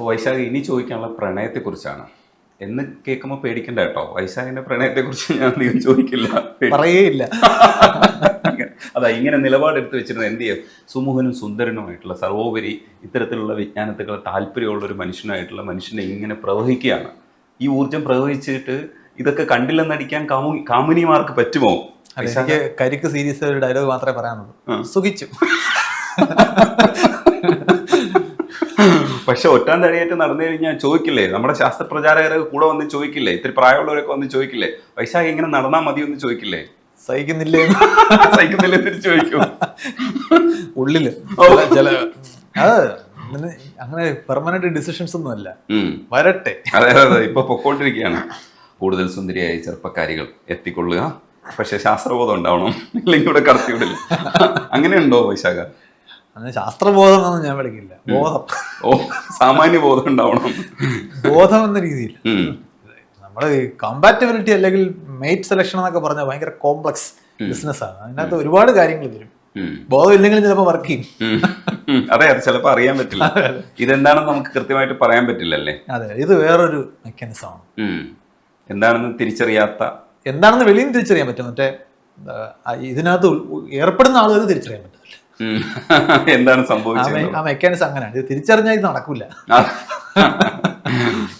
അപ്പോൾ വൈശാഖ് ഇനി ചോദിക്കാനുള്ള പ്രണയത്തെക്കുറിച്ചാണ്. എന്ന് കേൾക്കുമ്പോൾ പേടിക്കണ്ട കേട്ടോ, വൈശാഖിന്റെ പ്രണയത്തെക്കുറിച്ച് ഞാൻ അധികം ചോദിക്കില്ല, പറയേയില്ല. അതാ ഇങ്ങനെ നിലപാടെടുത്ത് വെച്ചിരുന്നത് എന്ത് ചെയ്യും, സുമുഖനും സുന്ദരനുമായിട്ടുള്ള സർവോപരി ഇത്തരത്തിലുള്ള വിജ്ഞാനത്തിൽ താല്പര്യമുള്ള ഒരു മനുഷ്യനായിട്ടുള്ള മനുഷ്യനെ ഇങ്ങനെ പ്രവഹിക്കുകയാണ്. ഈ ഊർജം പ്രവഹിച്ചിട്ട് ഇതൊക്കെ കണ്ടില്ലെന്നടിക്കാൻ കാമുനിമാർക്ക് പറ്റുമോ? എനിക്ക് കരിക്ക് സീരീസ് ഒരു ഡയലോഗ് മാത്രമേ പറയാനുള്ളൂ, സുഖിച്ചു. പക്ഷെ ഒറ്റാൻ തടിയായിട്ട് നടന്നു കഴിഞ്ഞാൽ ചോദിക്കില്ലേ, നമ്മുടെ ശാസ്ത്രപ്രചാരകർ കൂടെ വന്ന് ചോദിക്കില്ലേ, ഇത്തിരി പ്രായമുള്ളവരൊക്കെ വന്ന് ചോദിക്കില്ലേ, വൈശാഖ് ഇങ്ങനെ നടന്നാൽ മതി എന്ന് ചോദിക്കില്ലേ? സഹിക്കുന്നില്ലേ സഹിക്കുന്നില്ലേ എന്ന് ചോദിക്കും ഉള്ളില്. ചില അത് അങ്ങനെ പെർമനന്റ് ഡിസിഷൻസ് ഒന്നും അല്ല, വരട്ടെ. അതെ അതെ, ഇപ്പൊ പൊക്കോണ്ടിരിക്കുകയാണ്. കൂടുതൽ സുന്ദരിയായ ചെറുപ്പക്കാരികൾ എത്തിക്കൊള്ളുക, പക്ഷെ ശാസ്ത്രബോധം ഉണ്ടാവണം, ഇല്ലെങ്കിൽ ഇവിടെ കടത്തിവിടില്ല. അങ്ങനെയുണ്ടോ വൈശാഖ? ശാസ്ത്രബോധം എന്നൊന്നും ഞാൻ വിളിക്കില്ല, ബോധം. സാമാന്യ ബോധം ഉണ്ടാവണം, ബോധം എന്ന രീതിയിൽ. നമ്മള് കമ്പാറ്റബിലിറ്റി അല്ലെങ്കിൽ മേറ്റ് സെലക്ഷൻ എന്നൊക്കെ പറഞ്ഞാൽ ഭയങ്കര കോംപ്ലക്സ് ബിസിനസ് ആണ്. അതിനകത്ത് ഒരുപാട് കാര്യങ്ങൾ വരും. ബോധം ഇല്ലെങ്കിലും ചിലപ്പോൾ വർക്ക് ചെയ്യും. അതെ, അത് ചിലപ്പോൾ അറിയാൻ പറ്റില്ല, ഇതെന്താണെന്ന് നമുക്ക് കൃത്യമായിട്ട് പറയാൻ പറ്റില്ലല്ലേ. അതെ, ഇത് വേറൊരു മെക്കാനിസം ആണ്. എന്താണെന്ന് തിരിച്ചറിയാത്ത, എന്താണെന്ന് വെളിയിൽ തിരിച്ചറിയാൻ പറ്റും, മറ്റേ ഇതിനകത്ത് ഏർപ്പെടുന്ന ആളുകൾ തിരിച്ചറിയാൻ പറ്റില്ല എന്താണ് സംഭവിച്ചത്. ആ മെക്കാനിസം അങ്ങനെയാണ്, ഇത് തിരിച്ചറിഞ്ഞാൽ ഇത് നടക്കില്ല.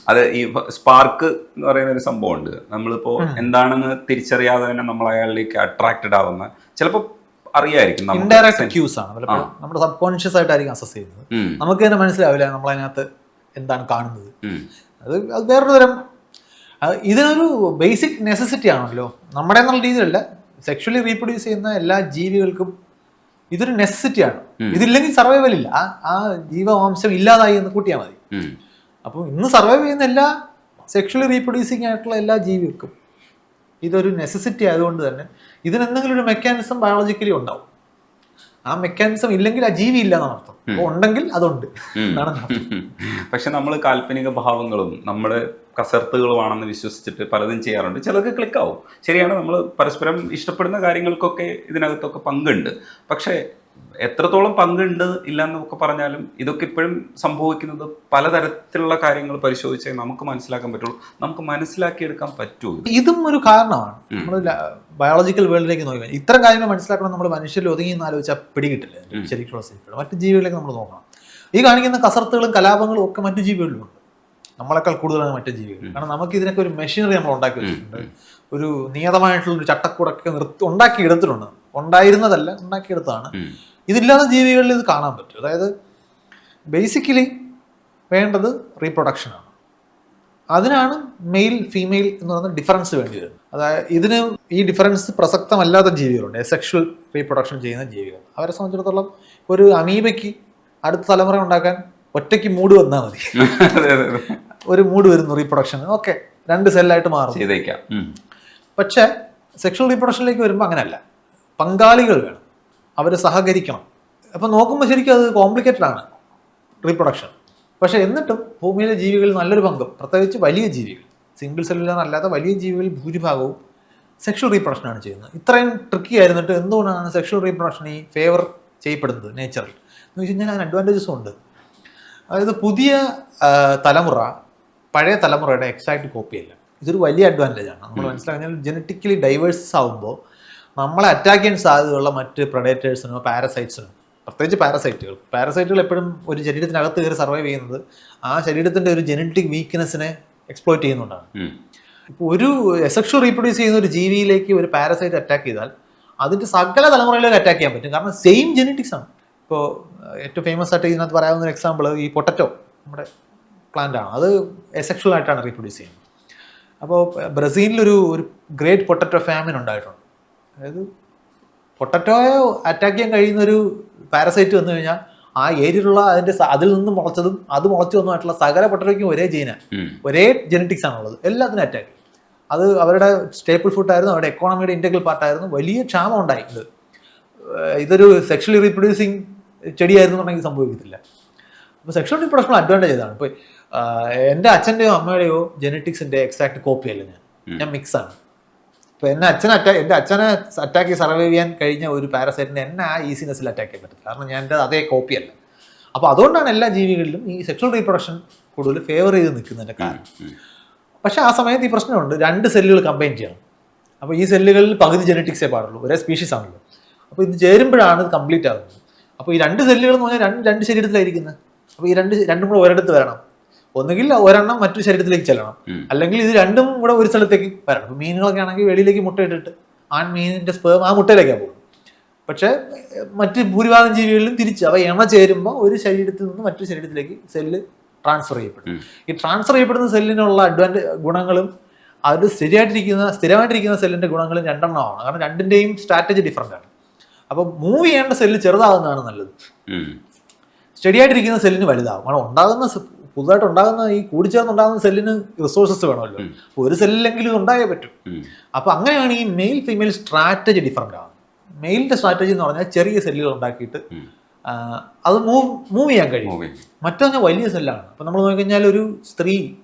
അത് ഈ സ്പാർക്ക് എന്ന് പറയുന്ന ഒരു സംഭവം ഉണ്ട്. നമ്മളിപ്പോ എന്താണെന്ന് തിരിച്ചറിയാതെ തന്നെ നമ്മൾ അയാളിലേക്ക് അട്രാക്റ്റഡ് ആവുന്ന, ചിലപ്പോ അറിയായിരിക്കും, ഇൻഡയറക്റ്റ് ക്യൂസ് ആണ് പലപ്പോഴും നമ്മുടെ സബ് കോൺഷ്യസ് ആയിട്ടായിരിക്കും അസസ് ചെയ്യുന്നത്. നമുക്ക് തന്നെ മനസ്സിലാവില്ല നമ്മളതിനകത്ത് എന്താണ് കാണുന്നത്. അത് വേറൊരു തരം, ഇതിനൊരു ബേസിക് നെസസിറ്റി ആണല്ലോ നമ്മുടെ എന്നുള്ള രീതിയിലല്ല. സെക്ഷലി റീപ്രൊഡ്യൂസ് ചെയ്യുന്ന എല്ലാ ജീവികൾക്കും ഇതൊരു നെസസിറ്റിയാണ്. ഇതില്ലെങ്കിൽ സർവൈവൽ ഇല്ല. ആ ജീവവംശം ഇല്ലാതായി എന്ന് കൂട്ടിയാൽ മതി. അപ്പോൾ ഇന്ന് സർവൈവ് ചെയ്യുന്ന എല്ലാ സെക്ഷലി റീപ്രൊഡ്യൂസിങ് ആയിട്ടുള്ള എല്ലാ ജീവികൾക്കും ഇതൊരു നെസസിറ്റി ആയതുകൊണ്ട് തന്നെ ഇതിനെന്തെങ്കിലും ഒരു മെക്കാനിസം ബയോളജിക്കലി ഉണ്ടാവും. ആ മെക്കാനിസം ഇല്ലെങ്കിൽ ആ ജീവി ഇല്ല എന്നാണ് അർത്ഥം. അപ്പോൾ ഉണ്ടെങ്കിൽ അതുണ്ട് എന്നാണ് അർത്ഥം. പക്ഷെ നമ്മൾ കാൽപ്പനിക ഭാവങ്ങളും നമ്മുടെ കസർത്തുകളുമാണെന്ന് വിശ്വസിച്ചിട്ട് പലതും ചെയ്യാറുണ്ട്. ചിലർക്ക് ക്ലിക്കാവും, ശരിയാണ്. നമ്മൾ പരസ്പരം ഇഷ്ടപ്പെടുന്ന കാര്യങ്ങൾക്കൊക്കെ ഇതിനകത്തൊക്കെ പങ്കുണ്ട്. പക്ഷേ എത്രത്തോളം പങ്കുണ്ട് ഇല്ല എന്നൊക്കെ പറഞ്ഞാലും ഇതൊക്കെ ഇപ്പോഴും സംഭവിക്കുന്നത് പലതരത്തിലുള്ള കാര്യങ്ങൾ പരിശോധിച്ചാൽ നമുക്ക് മനസ്സിലാക്കാൻ പറ്റുള്ളൂ. നമുക്ക് മനസ്സിലാക്കിയെടുക്കാൻ പറ്റുമോ? ഇതും ഒരു കാരണമാണ്. നമ്മൾ ബയോളജിക്കൽ വേൾഡിലേക്ക് നോക്കി ഇത്തരം കാര്യങ്ങൾ മനസ്സിലാക്കണം. നമ്മൾ മനുഷ്യരിൽ ഒതുങ്ങി എന്ന് ആലോചിച്ചാൽ പിടികിട്ടില്ല ശരിക്കുള്ള സ്ഥിതികൾ. മറ്റു ജീവികളിലേക്ക് നമ്മൾ നോക്കണം. ഈ കാണിക്കുന്ന കസർത്തുകളും കലാപങ്ങളും ഒക്കെ മറ്റു ജീവികളിലുണ്ട്. നമ്മളെക്കാൾ കൂടുതലാണ് മറ്റു ജീവികൾ. കാരണം നമുക്ക് ഇതിനൊക്കെ ഒരു മെഷീനറി നമ്മൾ ഉണ്ടാക്കി വെച്ചിട്ടുണ്ട്. ഒരു നിയതമായിട്ടുള്ളൊരു ചട്ടക്കൂടൊക്കെ ഉണ്ടാക്കിയെടുത്തിട്ടുണ്ട്. ഉണ്ടായിരുന്നതല്ല, ഉണ്ടാക്കിയെടുത്താണ്. ഇതില്ലാത്ത ജീവികളിൽ ഇത് കാണാൻ പറ്റും. അതായത് ബേസിക്കലി വേണ്ടത് റീപ്രൊഡക്ഷനാണ്. അതിനാണ് മെയിൽ ഫീമെയിൽ എന്ന് പറയുന്ന ഡിഫറൻസ് വേണ്ടി വരുന്നത്. അതായത് ഇതിന് ഈ ഡിഫറൻസ് പ്രസക്തമല്ലാത്ത ജീവികളുണ്ട്, എസെക്ഷൽ റീപ്രൊഡക്ഷൻ ചെയ്യുന്ന ജീവികൾ. അവരെ സംബന്ധിച്ചിടത്തോളം ഒരു അമീബയ്ക്ക് അടുത്ത തലമുറ ഉണ്ടാക്കാൻ ഒറ്റയ്ക്ക് മൂഡ് വന്നാൽ മതി. ഒരു മൂഡ് വരുന്നു റീപ്രൊഡക്ഷൻ, ഓക്കെ, 2 സെല്ലായിട്ട് മാറും. പക്ഷേ സെക്ഷൽ റീപ്രൊഡക്ഷനിലേക്ക് വരുമ്പോൾ അങ്ങനെയല്ല. പങ്കാളികൾ വേണം, അവർ സഹകരിക്കണം. അപ്പം നോക്കുമ്പോൾ ശരിക്കും അത് കോംപ്ലിക്കേറ്റഡ് ആണ് റീപ്രൊഡക്ഷൻ. പക്ഷേ എന്നിട്ടും ഭൂമിയിലെ ജീവികളിൽ നല്ലൊരു പങ്കും, പ്രത്യേകിച്ച് വലിയ ജീവികൾ, സിംഗിൾ സെല്ലുലാർ അല്ലാത്ത വലിയ ജീവികളിൽ ഭൂരിഭാഗവും സെക്ഷൽ റീപ്രൊഡക്ഷനാണ് ചെയ്യുന്നത്. ഇത്രയും ട്രിക്കി ആയിരുന്നിട്ട് എന്തുകൊണ്ടാണ് സെക്ഷൽ റീപ്രൊഡക്ഷൻ ഈ ഫേവർ ചെയ്യപ്പെടുന്നത് നേച്ചറിൽ എന്ന് വെച്ച് കഴിഞ്ഞാൽ അതിന് അഡ്വാൻറ്റേജസും ഉണ്ട്. അതായത് പുതിയ തലമുറ പഴയ തലമുറയുടെ എക്സാക്ട് കോപ്പിയല്ല. ഇതൊരു വലിയ അഡ്വാൻറ്റേജാണ്. നമ്മൾ മനസ്സിലാക്കിയാൽ ജനറ്റിക്കലി ഡൈവേഴ്സ് ആകുമ്പോൾ നമ്മളെ അറ്റാക്ക് ചെയ്യാൻ സാധ്യതയുള്ള മറ്റ് പ്രൊഡേറ്റേഴ്സിനോ പാരസൈറ്റ്സിനോ, പ്രത്യേകിച്ച് പാരസൈറ്റുകൾ എപ്പോഴും ഒരു ശരീരത്തിനകത്ത് കയറി സർവൈവ് ചെയ്യുന്നത് ആ ശരീരത്തിൻ്റെ ഒരു ജനറ്റിക് വീക്ക്നെസ്സിനെ എക്സ്പ്ലോയിറ്റ് ചെയ്യുന്നുണ്ടാണ്. ഇപ്പോൾ ഒരു എസെക്ഷൽ റീപ്രൊഡ്യൂസ് ചെയ്യുന്ന ഒരു ജീവിയിലേക്ക് ഒരു പാരസൈറ്റ് അറ്റാക്ക് ചെയ്താൽ അതിൻ്റെ സകല തലമുറയിലേക്ക് അറ്റാക്ക് ചെയ്യാൻ പറ്റും. കാരണം സെയിം ജെനറ്റിക്സ് ആണ്. ഇപ്പോൾ ഏറ്റവും ഫേമസ് ആയിട്ട് ഇതിനകത്ത് പറയാവുന്ന ഒരു എക്സാമ്പിൾ ഈ പൊട്ടറ്റോ, നമ്മുടെ പ്ലാന്റ് ആണ്. അത് എസെക്ഷൽ ആയിട്ടാണ് റീപ്രൊഡ്യൂസ് ചെയ്യുന്നത്. അപ്പോൾ ബ്രസീലിലൊരു ഗ്രേറ്റ് പൊട്ടറ്റോ ഫാമിൻ ഉണ്ടായിട്ടുണ്ട്. അതായത് പൊട്ടറ്റോയെ അറ്റാക്ക് ചെയ്യാൻ കഴിയുന്നൊരു പാരസൈറ്റ് വന്നു കഴിഞ്ഞാൽ ആ ഏരിയയിലുള്ള അതിൽ നിന്ന് മുളച്ചതും അത് മുളച്ചു വന്നതായിട്ടുള്ള സകല പൊട്ടറ്റോയ്ക്കും ഒരേ ഒരേ ജെനറ്റിക്സ് ആണുള്ളത്. എല്ലാത്തിനും അറ്റാക്ക്. അത് അവരുടെ സ്റ്റേപ്പിൾ ഫുഡായിരുന്നു, അവരുടെ എക്കോണമിയുടെ ഇൻറ്റഗ്രൽ പാർട്ടായിരുന്നു. വലിയ ക്ഷാമം ഉണ്ടായി. ഇതൊരു സെക്ഷലി റീപ്രൊഡ്യൂസിങ് ചെടിയായിരുന്നുണ്ടെങ്കിൽ സംഭവിക്കത്തില്ല. അപ്പോൾ സെക്ഷൽ റീപ്രൊഡക്ഷൻ അഡ്വാൻറ്റേജ് ഇതാണ്. ഇപ്പോൾ എൻ്റെ അച്ഛൻ്റെയോ അമ്മയുടെയോ ജെനറ്റിക്സിൻ്റെ എക്സാക്ട് കോപ്പിയല്ല ഞാൻ മിക്സാണ്. ഇപ്പോൾ എൻ്റെ അച്ഛനെ അറ്റാക്ക് സർവൈവ് ചെയ്യാൻ കഴിഞ്ഞ ഒരു പാരസൈറ്റിനെ എന്നെ ആ ഈസിനെസ്സിൽ അറ്റാക്ക് ചെയ്യാൻ പറ്റില്ല. കാരണം ഞാൻ എൻ്റെ അതേ കോപ്പിയല്ല. അപ്പോൾ അതുകൊണ്ടാണ് എല്ലാ ജീവികളിലും ഈ സെക്ഷൽ റീപ്രൊഡക്ഷൻ കൂടുതൽ ഫേവർ ചെയ്ത് നിൽക്കുന്നതിൻ്റെ കാരണം. പക്ഷെ ആ സമയത്ത് ഈ പ്രശ്നമുണ്ട്, 2 സെല്ലുകൾ കമ്പൈൻ ചെയ്യണം. അപ്പോൾ ഈ സെല്ലുകളിൽ പകുതി ജെനറ്റിക്സേ പാടുള്ളൂ, ഒരേ സ്പീഷീസ് ആണല്ലോ. അപ്പോൾ ഇത് ചേരുമ്പോഴാണ് ഇത് കംപ്ലീറ്റ് ആകുന്നത്. അപ്പോൾ ഈ 2 സെല്ലുകൾ എന്ന് പറഞ്ഞാൽ രണ്ട് ശരീരത്തിലായിരിക്കുന്നത്. അപ്പോൾ ഈ രണ്ടും കൂടെ ഒരിടത്ത് വരണം. ഒന്നുകിൽ ഒരെണ്ണം മറ്റൊരു ശരീരത്തിലേക്ക് ചെല്ലണം, അല്ലെങ്കിൽ ഇത് രണ്ടും കൂടെ ഒരു സ്ഥലത്തേക്ക് വരണം. ഇപ്പോൾ മീനുകളൊക്കെ ആണെങ്കിൽ വെളിയിലേക്ക് മുട്ടയിട്ടിട്ട് മീനിൻ്റെ സ്പേം ആ മുട്ടയിലേക്കാണ് പോകുന്നത്. പക്ഷേ മറ്റ് ഭൂരിഭാഗം ജീവികളിലും തിരിച്ച് അവ ഇണ ചേരുമ്പോൾ ഒരു ശരീരത്തിൽ നിന്ന് മറ്റൊരു ശരീരത്തിലേക്ക് സെല്ല് ട്രാൻസ്ഫർ ചെയ്യപ്പെടും. ഈ ട്രാൻസ്ഫർ ചെയ്യപ്പെടുന്ന സെല്ലിനുള്ള ഗുണങ്ങളും അത് സ്ഥിരമായിട്ടിരിക്കുന്ന സെല്ലിൻ്റെ ഗുണങ്ങളും 2 എണ്ണമാണ്. കാരണം 2ൻ്റെയും സ്ട്രാറ്റജി ഡിഫറൻ്റ് ആണ്. അപ്പോൾ മൂവ് ചെയ്യേണ്ട സെല്ല് ചെറുതാകുന്നതാണ് നല്ലത്. സ്റ്റഡി ആയിട്ടിരിക്കുന്ന സെല്ലിന് വലുതാകും. കാരണം പുതുതായിട്ട് ഉണ്ടാകുന്ന ഈ കൂടിച്ചേർന്നുണ്ടാകുന്ന സെല്ലിന് റിസോഴ്സസ് വേണമല്ലോ. ഒരു സെല്ലിലെങ്കിലും ഉണ്ടായേ പറ്റും. അപ്പോൾ അങ്ങനെയാണ് ഈ മെയിൽ ഫീമെയിൽ സ്ട്രാറ്റജി ഡിഫറൻ്റ് ആണ്. മെയിലിൻ്റെ സ്ട്രാറ്റജി എന്ന് പറഞ്ഞാൽ ചെറിയ സെല്ലുകൾ ഉണ്ടാക്കിയിട്ട് അത് മൂവ് ചെയ്യാൻ കഴിയും. മറ്റൊന്ന് വലിയ സെല്ലാണ്. അപ്പം നമ്മൾ നോക്കിക്കഴിഞ്ഞാൽ ഒരു സ്ത്രീ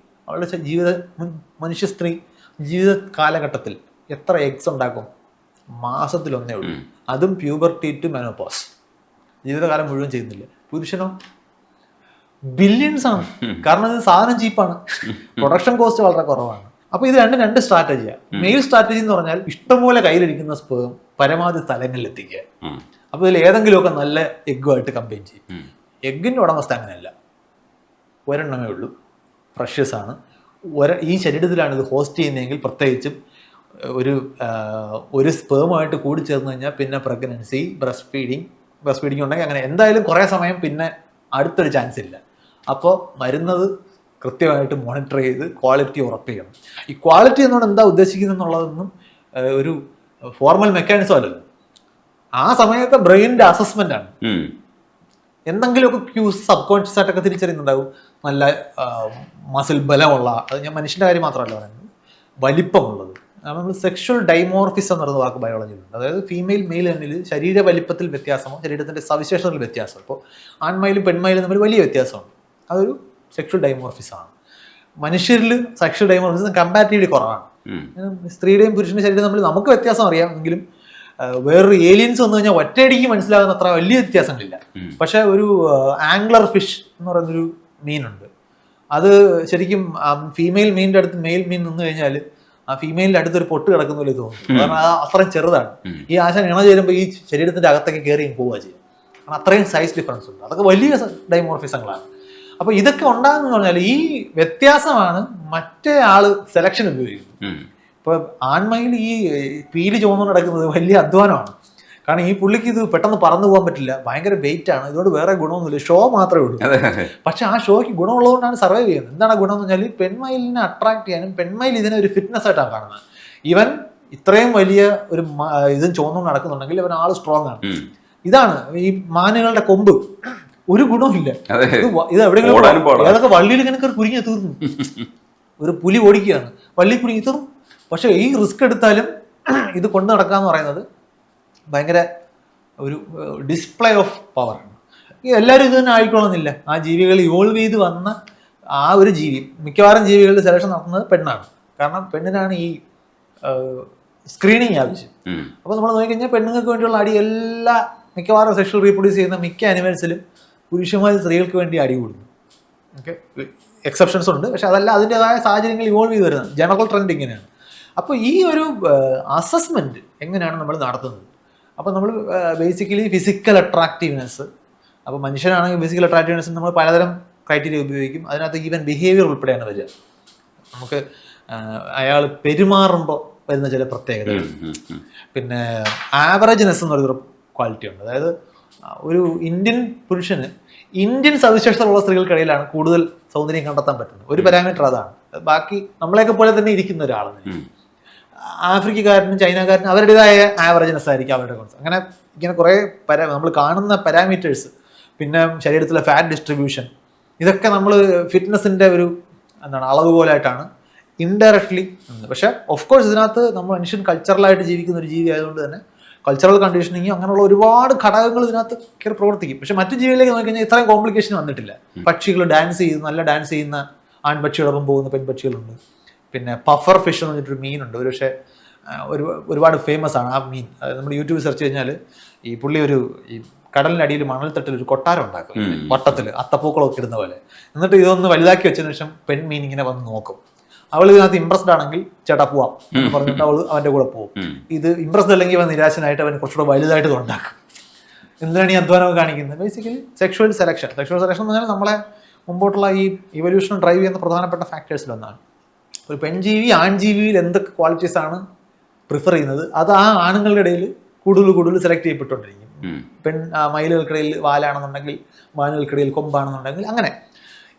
അവളുടെ മനുഷ്യ സ്ത്രീ ജീവിത കാലഘട്ടത്തിൽ എത്ര എഗ്സ് ഉണ്ടാക്കും? മാസത്തിലൊന്നേ ഉള്ളൂ. അതും പ്യൂബർട്ടി ടു മെനോപോസ്. ജീവിതകാലം മുഴുവൻ ചെയ്യുന്നില്ല. പുരുഷനോ ബില്യൺസ് ആണ്. കാരണം ഇത് സാധനം ചീപ്പാണ്, പ്രൊഡക്ഷൻ കോസ്റ്റ് വളരെ കുറവാണ്. അപ്പോൾ ഇത് രണ്ട് സ്ട്രാറ്റജിയാണ്. മെയിൽ സ്ട്രാറ്റജി എന്ന് പറഞ്ഞാൽ ഇഷ്ടംപോലെ കയ്യിലിരിക്കുന്ന സ്പേം പരമാവധി സ്ഥലങ്ങളിൽ എത്തിക്കുക. അപ്പോൾ ഇതിൽ ഏതെങ്കിലുമൊക്കെ നല്ല എഗ്ഗുമായിട്ട് കമ്പൈൻ ചെയ്യും. എഗ്ഗിൻ്റെ ഉടമസ്ഥ അങ്ങനെയല്ല, ഒരെണ്ണമേ ഉള്ളൂ, പ്രഷ്യസ് ആണ്. ഈ ശരീരത്തിലാണ് ഇത് ഹോസ്റ്റ് ചെയ്യുന്നതെങ്കിൽ പ്രത്യേകിച്ചും ഒരു സ്പേമുമായിട്ട് കൂടി ചേർന്ന് കഴിഞ്ഞാൽ പിന്നെ പ്രഗ്നൻസി, ബ്രസ്റ്റ് ഫീഡിങ് ഉണ്ടെങ്കിൽ അങ്ങനെ എന്തായാലും കുറേ സമയം പിന്നെ അടുത്തൊരു ചാൻസ് ഇല്ല. അപ്പോൾ വരുന്നത് കൃത്യമായിട്ട് മോണിറ്റർ ചെയ്ത് ക്വാളിറ്റി ഉറപ്പ് ചെയ്യണം. ഈ ക്വാളിറ്റി എന്നോട് എന്താ ഉദ്ദേശിക്കുന്നത് എന്നുള്ളതൊന്നും ഒരു ഫോർമൽ മെക്കാനിസം അല്ലല്ലോ. ആ സമയത്തെ ബ്രെയിനിൻ്റെ അസസ്മെൻ്റ് ആണ്. എന്തെങ്കിലുമൊക്കെ ക്യൂസ് സബ് കോൺഷ്യസ് ആയിട്ടൊക്കെ തിരിച്ചറിയുന്നുണ്ടാവും. നല്ല മസിൽ ബലമുള്ള, അത് ഞാൻ മനുഷ്യൻ്റെ കാര്യം മാത്രമല്ല പറയുന്നത്, വലിപ്പമുള്ളത്. നമ്മൾ സെക്ഷൽ ഡൈമോർഫിസം എന്ന് പറയുന്ന വാക്ക് ബയോളജിയിലുണ്ട്. അതായത് ഫീമെയിൽ മെയിൽ എന്നിൽ ശരീര വലിപ്പത്തിൽ വ്യത്യാസമോ ശരീരത്തിൻ്റെ സവിശേഷതകളിൽ വ്യത്യാസം. ഇപ്പോൾ ആൺമയിലും പെൺമയിലും തമ്മിൽ വലിയ വ്യത്യാസമുണ്ട്. അതൊരു സെക്ഷൽ ഡൈമോർഫിസമാണ്. മനുഷ്യരിൽ സെക്ഷൽ ഡൈമോർഫിസം കമ്പാരിറ്റീവ്ലി കുറവാണ്. സ്ത്രീയുടെയും പുരുഷൻ്റെ ശരീരം തമ്മിൽ നമുക്ക് വ്യത്യാസം അറിയാം, എങ്കിലും വേറൊരു ഏലിയൻസ് വന്നു കഴിഞ്ഞാൽ ഒറ്റയടിക്ക് മനസ്സിലാകുന്ന അത്ര വലിയ വ്യത്യാസങ്ങളില്ല. പക്ഷെ ഒരു ആംഗ്ലർ ഫിഷ് എന്ന് പറയുന്നൊരു മീനുണ്ട്. അത് ശരിക്കും ഫീമെയിൽ മീനിൻ്റെ അടുത്ത് മെയിൽ മീൻ നിന്ന് കഴിഞ്ഞാൽ ആ ഫീമെയിലിൻ്റെ അടുത്തൊരു പൊട്ട് കിടക്കുന്ന പോലെ തോന്നും. കാരണം അത് അത്രയും ചെറുതാണ്. ഈ ആശാൻ ഇണ ചേരുമ്പോൾ ഈ ശരീരത്തിൻ്റെ അകത്തേക്ക് കയറി പോവുക ചെയ്യും. കാരണം അത്രയും സൈസ് ഡിഫറൻസ് ഉണ്ട്. അതൊക്കെ വലിയ ഡൈമോർഫിസങ്ങളാണ്. അപ്പോൾ ഇതൊക്കെ ഉണ്ടാകുന്ന പറഞ്ഞാൽ ഈ വ്യത്യാസമാണ് മറ്റേ ആള് സെലക്ഷൻ ഉപയോഗിക്കുന്നത്. ഇപ്പോൾ ആൺമയിൽ ഈ പീല് ചുവന്നുകൊണ്ട് നടക്കുന്നത് വലിയ അധ്വാനമാണ്. കാരണം ഈ പുള്ളിക്ക് ഇത് പെട്ടെന്ന് പറന്നു പോകാൻ പറ്റില്ല, ഭയങ്കര വെയിറ്റ് ആണ്. ഇതുകൊണ്ട് വേറെ ഗുണമൊന്നുമില്ല, ഷോ മാത്രമേ ഉള്ളൂ. പക്ഷെ ആ ഷോയ്ക്ക് ഗുണമുള്ളതുകൊണ്ടാണ് സർവൈവ് ചെയ്യുന്നത്. എന്താണ് ഗുണം എന്ന് പറഞ്ഞാൽ പെൺമയിലിനെ അട്രാക്ട് ചെയ്യാനും പെൺമയിൽ ഇതിനെ ഒരു ഫിറ്റ്നസ് ആയിട്ടാണ് കാണുന്നത്. ഇവൻ ഇത്രയും വലിയ ഒരു ഇതും ചുവന്നുകൊണ്ട് നടക്കുന്നുണ്ടെങ്കിൽ ഇവൻ ആള് സ്ട്രോങ് ആണ്. ഇതാണ് ഈ മാനുകളുടെ കൊമ്പ്, ഒരു ഗുണമില്ല. ഇത് എവിടെയെങ്കിലും ഏതൊക്കെ വള്ളിയിൽ ഇങ്ങനെ കുരുങ്ങി തീർന്നു. ഒരു പുലി ഓടിക്കുകയാണ്, വള്ളി കുരുങ്ങി തീർന്നു. പക്ഷെ ഈ റിസ്ക് എടുത്താലും ഇത് കൊണ്ടു നടക്കാന്ന് പറയുന്നത് ഭയങ്കര ഒരു ഡിസ്പ്ലേ ഓഫ് പവറാണ്. എല്ലാവരും ഇത് തന്നെ ആയിക്കൊള്ളുന്നില്ല. ആ ജീവികൾ ഇവോൾവ് ചെയ്ത് വന്ന ആ ഒരു ജീവി, മിക്കവാറും ജീവികളുടെ സെലക്ഷൻ നടത്തുന്നത് പെണ്ണാണ്. കാരണം പെണ്ണിനാണ് ഈ സ്ക്രീനിങ് ആവശ്യം. അപ്പോൾ നമ്മൾ നോക്കിക്കഴിഞ്ഞാൽ പെണ്ണുങ്ങൾക്ക് വേണ്ടിയുള്ള അടി മിക്കവാറും സെക്ഷൽ റീപ്രൊഡ്യൂസ് ചെയ്യുന്ന മിക്ക അനിമൽസിലും പുരുഷന്മാർ സ്ത്രീകൾക്ക് വേണ്ടി അടി കൊടുക്കും. ഓക്കെ, എക്സെപ്ഷൻസ് ഉണ്ട്. പക്ഷെ അതല്ല, അതിൻ്റെതായ സാഹചര്യങ്ങൾ ഇവോൾവ് ചെയ്ത് വരുന്നത്. ജനറൽ ട്രെൻഡ് ഇങ്ങനെയാണ്. അപ്പോൾ ഈ ഒരു അസസ്മെൻറ്റ് എങ്ങനെയാണ് നമ്മൾ നടത്തുന്നത്? അപ്പോൾ നമ്മൾ ബേസിക്കലി ഫിസിക്കൽ അട്രാക്റ്റീവ്നെസ്. അപ്പോൾ മനുഷ്യനാണെങ്കിൽ ഫിസിക്കൽ അട്രാക്റ്റീവ്നെസ് നമ്മൾ പലതരം ക്രൈറ്റീരിയ ഉപയോഗിക്കും. അതിനകത്ത് ഈവൻ ബിഹേവിയർ ഉൾപ്പെടെയാണ് വരിക. നമുക്ക് അയാൾ പെരുമാറുമ്പോൾ വരുന്ന ചില പ്രത്യേകതകൾ. പിന്നെ ആവറേജ്നെസ് എന്ന് പറയുന്നൊരു ക്വാളിറ്റി ഉണ്ട്. അതായത് ഒരു ഇന്ത്യൻ പുരുഷന് ഇന്ത്യൻ സവിശേഷതകളുള്ള സ്ത്രീകൾക്കിടയിലാണ് കൂടുതൽ സൗന്ദര്യം കണ്ടെത്താൻ പറ്റുന്നത്. ഒരു പാരാമീറ്റർ അതാണ്. ബാക്കി നമ്മളെയൊക്കെ പോലെ തന്നെ ഇരിക്കുന്ന ഒരാളാണ്. ആഫ്രിക്കക്കാരനും ചൈനക്കാരനും അവരുടേതായ ആവറേജ്നെസ് ആയിരിക്കും അവരുടെ കോൺസെപ്റ്റ്. അങ്ങനെ ഇങ്ങനെ കുറേ നമ്മൾ കാണുന്ന പാരാമീറ്റേഴ്സ്, പിന്നെ ശരീരത്തിലെ ഫാറ്റ് ഡിസ്ട്രിബ്യൂഷൻ, ഇതൊക്കെ നമ്മൾ ഫിറ്റ്നസിൻ്റെ ഒരു അളവുകോലായിട്ടാണ് ഇൻഡയറക്ട്ലി. പക്ഷെ ഓഫ് കോഴ്സ് ഇതിനകത്ത് നമ്മൾ മനുഷ്യൻ കൾച്ചറലായിട്ട് ജീവിക്കുന്ന ഒരു ജീവി ആയതുകൊണ്ട് തന്നെ കൾച്ചറൽ കണ്ടീഷനിങ് അങ്ങനെയുള്ള ഒരുപാട് ഘടകങ്ങൾ ഇതിനകത്ത് കയറി പ്രവർത്തിക്കും. പക്ഷെ മറ്റു ജീവികളിലേക്ക് നോക്കിക്കഴിഞ്ഞാൽ ഇത്രയും കോംപ്ലിക്കേഷൻ വന്നിട്ടില്ല. പക്ഷികൾ നല്ല ഡാൻസ് ചെയ്യുന്ന ആൺപക്ഷികളൊപ്പം പോകുന്ന പെൺപക്ഷികളുണ്ട്. പിന്നെ പഫർ ഫിഷ് എന്ന് പറഞ്ഞിട്ടൊരു മീനുണ്ട്. പക്ഷേ ഒരുപാട് ഫേമസ് ആണ് ആ മീൻ. നമ്മൾ യൂട്യൂബിൽ സെർച്ച് കഴിഞ്ഞാൽ ഈ പുള്ളി ഈ കടലിനടിയിൽ മണൽത്തട്ടിൽ ഒരു കൊട്ടാരം ഉണ്ടാക്കും വട്ടത്തിൽ അത്തപ്പൂക്കളൊക്കെ ഇടുന്ന പോലെ. എന്നിട്ട് ഇതൊന്ന് വലുതാക്കി വെച്ചതിന് ശേഷം പെൺമീൻ ഇങ്ങനെ വന്ന് നോക്കും. അവൾ ഇതിനകത്ത് ഇംപ്രസ്ഡ് ആണെങ്കിൽ ചേട്ടാ പോവാം എന്ന് പറഞ്ഞിട്ട് അവൾ അവന്റെ കൂടെ പോകും. ഇത് ഇംപ്രസ്ഡ് അല്ലെങ്കിൽ അവൻ നിരാശനായിട്ട് അവൻ കുറച്ചുകൂടെ വലുതായിട്ട് ഇത് ഉണ്ടാക്കും. എന്തിനാണ് ഈ അധ്വാനമൊക്കെ കാണിക്കുന്നത്? ബേസിക്കലി സെക്ഷുവൽ സെലക്ഷൻ എന്ന് പറഞ്ഞാൽ നമ്മളെ മുമ്പോട്ടുള്ള ഈ ഇവല്യൂഷൻ ഡ്രൈവ് ചെയ്യുന്ന പ്രധാനപ്പെട്ട ഫാക്ടേഴ്സിലൊന്നാണ്. ഒരു പെൺജീവി ആൺജീവിയിൽ എന്തൊക്കെ ക്വാളിറ്റീസ് ആണ് പ്രിഫർ ചെയ്യുന്നത് അത് ആ ആണുങ്ങളുടെ ഇടയിൽ കൂടുതൽ സെലക്ട് ചെയ്യപ്പെട്ടുകൊണ്ടിരിക്കും. മയിലുകൾക്കിടയിൽ വാലാണെന്നുണ്ടെങ്കിൽ മാനുകൾക്കിടയിൽ കൊമ്പാണെന്നുണ്ടെങ്കിൽ അങ്ങനെ.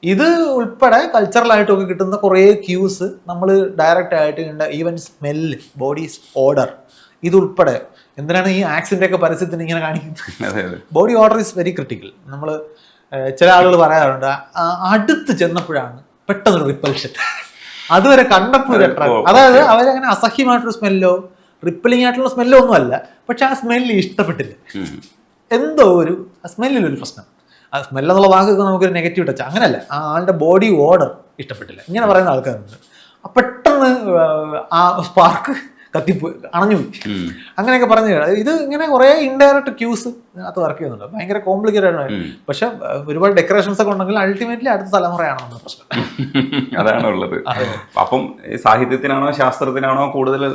ഇത് ഉൾപ്പെടെ കൾച്ചറലായിട്ടൊക്കെ കിട്ടുന്ന കുറേ ക്യൂസ് നമ്മൾ ഡയറക്റ്റ് ആയിട്ട് ഈവൻ സ്മെല്ല്, ബോഡി ഓർഡർ, ഇതുൾപ്പെടെ എന്തിനാണ് ഈ ആക്സിന്റെ ഒക്കെ പരസ്യത്തിന് ഇങ്ങനെ കാണിക്കുന്നത്? Body order is very critical. നമ്മൾ ചില ആളുകൾ പറയാറുണ്ട് അടുത്ത് ചെന്നപ്പോഴാണ് പെട്ടെന്നൊരു റിപ്പൽഷൻ, അതുവരെ കണ്ടപ്പോൾ അതായത് അവരങ്ങനെ അസഹ്യമായിട്ടൊരു സ്മെല്ലോ റിപ്പലിംഗ് ആയിട്ടുള്ള സ്മെല്ലോ ഒന്നും അല്ല, പക്ഷെ ആ സ്മെല്ല് ഇഷ്ടപ്പെട്ടില്ല. എന്തോ ഒരു സ്മെല്ലിലൊരു പ്രശ്നം. ആ സ്മെല്ലെന്നുള്ള വാക്കൊക്കെ നമുക്കൊരു നെഗറ്റീവ് ടച്ച്, അങ്ങനെയല്ല, ആ ആളുടെ ബോഡി ഓർഡർ ഇഷ്ടപ്പെട്ടില്ല, ഇങ്ങനെ പറയുന്ന ആൾക്കാരുണ്ട്. പെട്ടെന്ന് ആ സ്പാർക്ക് കത്തിപ്പോയി, അണഞ്ഞുപോയി, അങ്ങനെയൊക്കെ പറഞ്ഞു. ഇത് ഇങ്ങനെ കുറെ ഇൻഡയറക്റ്റ് ക്യൂസ് അത് വർക്ക് ചെയ്യുന്നുണ്ട്. ഭയങ്കര കോംപ്ലിക്കേറ്റഡ് ആണ്. പക്ഷെ ഒരുപാട് ഡെക്കറേഷൻസ് ഒക്കെ ഉണ്ടെങ്കിൽ അൾട്ടിമേറ്റ്ലി അടുത്ത തലമുറയാണ് നമ്മുടെ പ്രശ്നം. അതാണ് ഉള്ളത്. അപ്പം സാഹിത്യത്തിനാണോ ശാസ്ത്രത്തിനാണോ കൂടുതൽ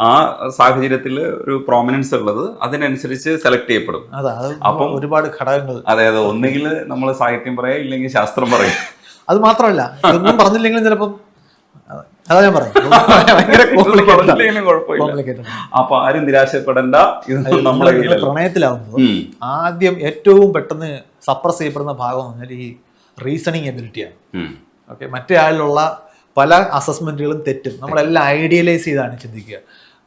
ആ സാഹചര്യത്തിൽ ഒരു പ്രോമിനൻസ് ഉള്ളത്, അതിനനുസരിച്ച് സെലക്ട് ചെയ്യപ്പെടും. അപ്പം ഒരുപാട് ഘടകങ്ങൾ. അതെ, ഒന്നുകിൽ നമ്മൾ സാഹിത്യം പറയാം, ഇല്ലെങ്കിൽ ശാസ്ത്രം പറയാം. അത് മാത്രമല്ല, ഇതൊന്നും പറഞ്ഞില്ലെങ്കിലും ചിലപ്പം അതാ ഞാൻ പറയും അപ്പൊ ആരും നിരാശപ്പെടേണ്ട. നമ്മളെ പ്രണയത്തിലാവുമ്പോൾ ആദ്യം ഏറ്റവും പെട്ടെന്ന് സപ്രസ് ചെയ്യപ്പെടുന്ന ഭാഗം എന്ന് പറഞ്ഞാൽ ഈ റീസണിങ് എബിലിറ്റിയാണ്. ഓക്കെ, മറ്റേ ആളിലുള്ള പല അസസ്മെന്റുകളും തെറ്റും. നമ്മളെല്ലാം ഐഡിയലൈസ് ചെയ്താണ് ചിന്തിക്കുക.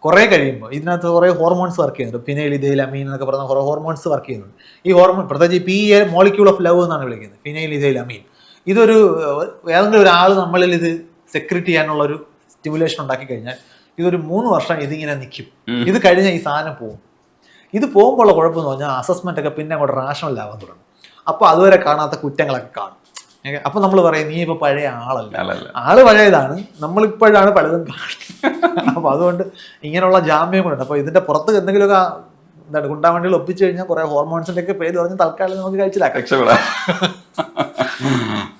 കുറെ കഴിയുമ്പോൾ ഇതിനകത്ത് കുറെ ഹോർമോൺസ് വർക്ക് ചെയ്യുന്നുണ്ട്. ഫിനൈൽ ഇഥൈൽ അമീൻ എന്നൊക്കെ പറഞ്ഞ കുറെ ഹോർമോൺസ് വർക്ക് ചെയ്യുന്നുണ്ട്. ഈ ഹോർമോൺ പ്രത്യേകിച്ച് PA മോളിക്യൂൾ ഓഫ് ലവ് എന്നാണ് വിളിക്കുന്നത്, ഫിനൈൽ ഇഥൈൽ അമീൻ. ഇതൊരു ഏതെങ്കിലും ഒരാൾ നമ്മളിൽ ഇത് സെക്രിറ്റ് ചെയ്യാനുള്ള ഒരു സ്റ്റിമുലേഷൻ ഉണ്ടാക്കി കഴിഞ്ഞാൽ ഇതൊരു 3 വർഷം ഇതിങ്ങനെ നിൽക്കും. ഇത് കഴിഞ്ഞാൽ ഈ സാധനം പോകും. ഇത് പോകുമ്പോഴുള്ള കുഴപ്പമെന്ന് പറഞ്ഞാൽ അസസ്മെന്റ് ഒക്കെ പിന്നെ അങ്ങോട്ട് റാഷണൽ ആവാൻ തുടങ്ങും. അപ്പോൾ അതുവരെ കാണാത്ത കുറ്റങ്ങളൊക്കെ കാണും. അപ്പൊ നമ്മൾ പറയും നീ ഇപ്പൊ പഴയ ആളല്ല, ആള് പഴയതാണ്, നമ്മളിപ്പോഴാണ് പലതും കാണുന്നത്. അപ്പൊ അതുകൊണ്ട് ഇങ്ങനെയുള്ള ജാമ്യം കൂടെ. അപ്പൊ ഇതിന്റെ പുറത്ത് എന്തെങ്കിലുമൊക്കെ എന്താണ് ഗുണ്ടാവണ്ടികൾ ഒപ്പിച്ചു കഴിഞ്ഞാൽ കുറെ ഹോർമോൺസിന്റെ ഒക്കെ പേര് പറഞ്ഞ് തൽക്കാലം നമുക്ക് കഴിച്ചിലാക്കാം.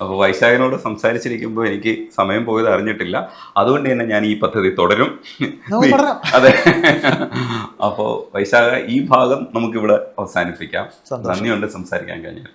അപ്പോൾ വൈശാഖനോട് സംസാരിച്ചിരിക്കുമ്പോൾ എനിക്ക് സമയം പോയത് അറിഞ്ഞിട്ടില്ല. അതുകൊണ്ട് തന്നെ ഞാൻ ഈ പദ്ധതി തുടരും. അതെ, അപ്പോൾ വൈശാഖ, ഈ ഭാഗം നമുക്കിവിടെ അവസാനിപ്പിക്കാം. നന്ദിയുണ്ട് സംസാരിക്കാൻ കഴിഞ്ഞാൽ.